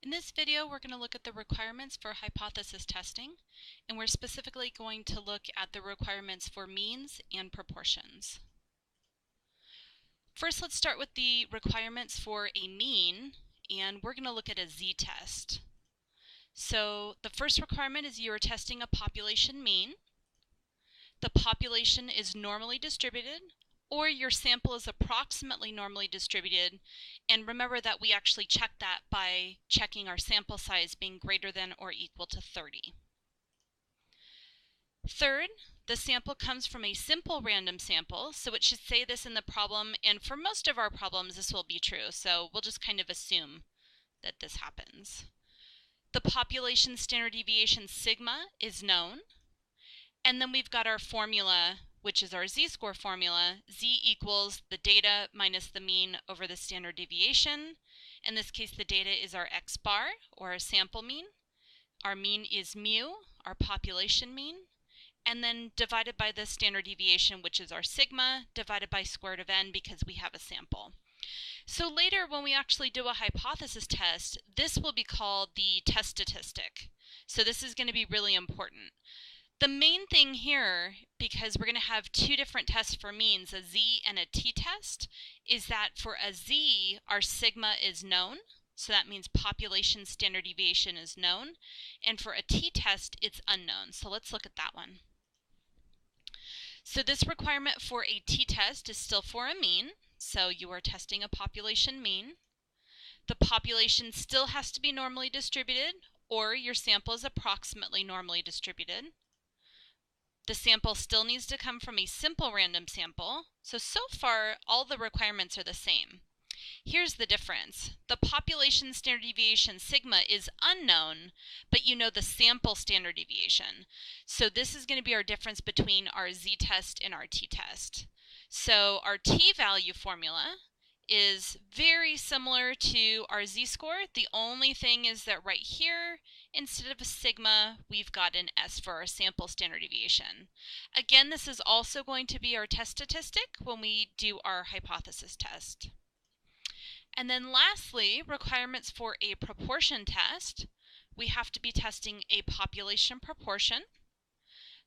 In this video, we're going to look at the requirements for hypothesis testing, and we're specifically going to look at the requirements for means and proportions. First, let's start with the requirements for a mean, and we're going to look at a z-test. So the first requirement is you are testing a population mean. The population is normally distributed, or your sample is approximately normally distributed, and remember that we actually check that by checking our sample size being greater than or equal to 30. Third, the sample comes from a simple random sample, so it should say this in the problem, and for most of our problems this will be true, so we'll just kind of assume that this happens. The population standard deviation sigma is known, and then we've got our formula, which is our z-score formula. Z equals the data minus the mean over the standard deviation. In this case, the data is our x bar, or our sample mean. Our mean is mu, our population mean. And then divided by the standard deviation, which is our sigma, divided by square root of n because we have a sample. So later, when we actually do a hypothesis test, this will be called the test statistic. So this is going to be really important. The main thing here, because we're going to have two different tests for means, a z and a t-test, is that for a z, our sigma is known. So that means population standard deviation is known. And for a t-test, it's unknown. So let's look at that one. So this requirement for a t-test is still for a mean. So you are testing a population mean. The population still has to be normally distributed, or your sample is approximately normally distributed. The sample still needs to come from a simple random sample. So far, all the requirements are the same. Here's the difference. The population standard deviation sigma is unknown, but you know the sample standard deviation. So this is going to be our difference between our z-test and our t-test. So our t-value formula is very similar to our z-score. The only thing is that right here, instead of a sigma, we've got an S for our sample standard deviation. Again, this is also going to be our test statistic when we do our hypothesis test. And then lastly, requirements for a proportion test. We have to be testing a population proportion.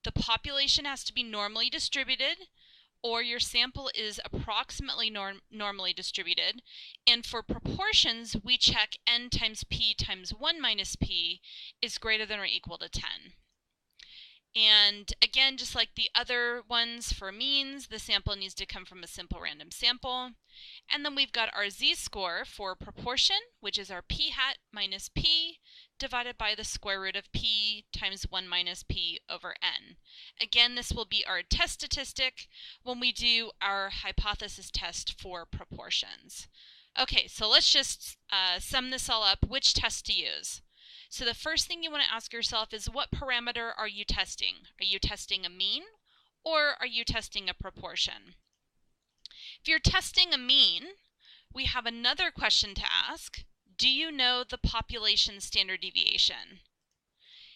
The population has to be normally distributed, or your sample is approximately normally distributed. And for proportions, we check n times p times 1 minus p is greater than or equal to 10. And again, just like the other ones for means, the sample needs to come from a simple random sample. And then we've got our z-score for proportion, which is our p hat minus p divided by the square root of p times 1 minus p over n. Again, this will be our test statistic when we do our hypothesis test for proportions. Okay, so let's just sum this all up, which test to use. So the first thing you want to ask yourself is, what parameter are you testing? Are you testing a mean, or are you testing a proportion? If you're testing a mean, we have another question to ask. Do you know the population standard deviation?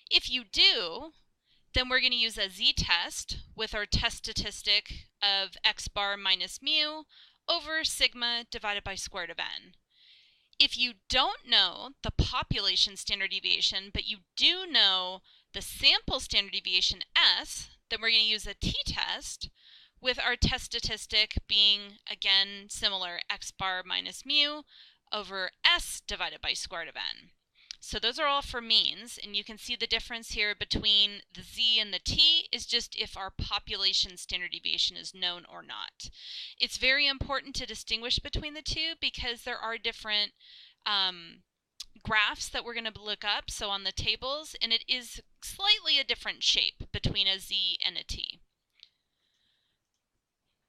If you do, then we're going to use a z-test with our test statistic of x bar minus mu over sigma divided by square root of n. If you don't know the population standard deviation, but you do know the sample standard deviation S, then we're going to use a t-test with our test statistic being, again, similar, x bar minus mu over S divided by square root of n. So those are all for means, and you can see the difference here between the z and the t is just if our population standard deviation is known or not. It's very important to distinguish between the two because there are different graphs that we're going to look up, so on the tables, and it is slightly a different shape between a z and a t.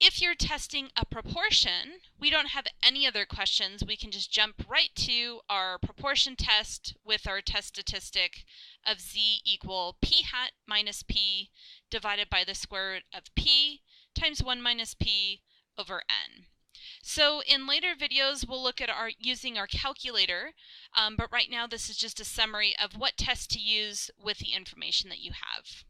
If you're testing a proportion, we don't have any other questions. We can just jump right to our proportion test with our test statistic of z equal p hat minus p divided by the square root of p times 1 minus p over n. So in later videos, we'll look at using our calculator, but right now this is just a summary of what test to use with the information that you have.